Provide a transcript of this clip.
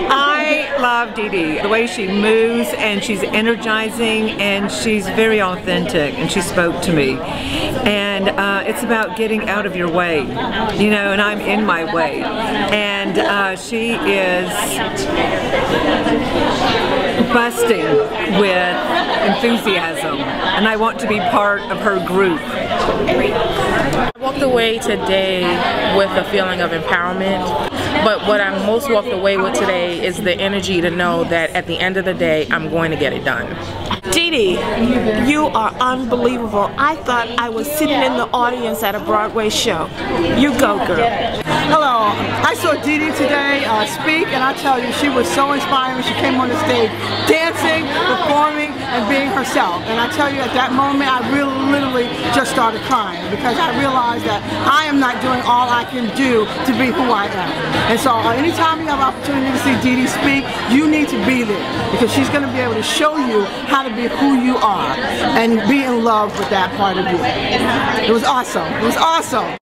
I love Dee Dee. The way she moves, and she's energizing, and she's very authentic, and she spoke to me. And it's about getting out of your way, you know, and I'm in my way. And she is busting with enthusiasm, and I want to be part of her group. I walked away today with a feeling of empowerment, but what I most walked away with today is the energy to know that at the end of the day, I'm going to get it done. Dee Dee, you are unbelievable. I thought I was sitting in the audience at a Broadway show. You go, girl. Hello, I saw Dee Dee today speak, and I tell you, she was so inspiring. She came on the stage dancing, performing, and being herself. And I tell you, at that moment, I really literally just started crying, because I realized that I am not doing all I can do to be who I am. And so anytime you have an opportunity to see Dee Dee speak, you need to be there, because she's going to be able to show you how to be who you are and be in love with that part of you. It was awesome. It was awesome.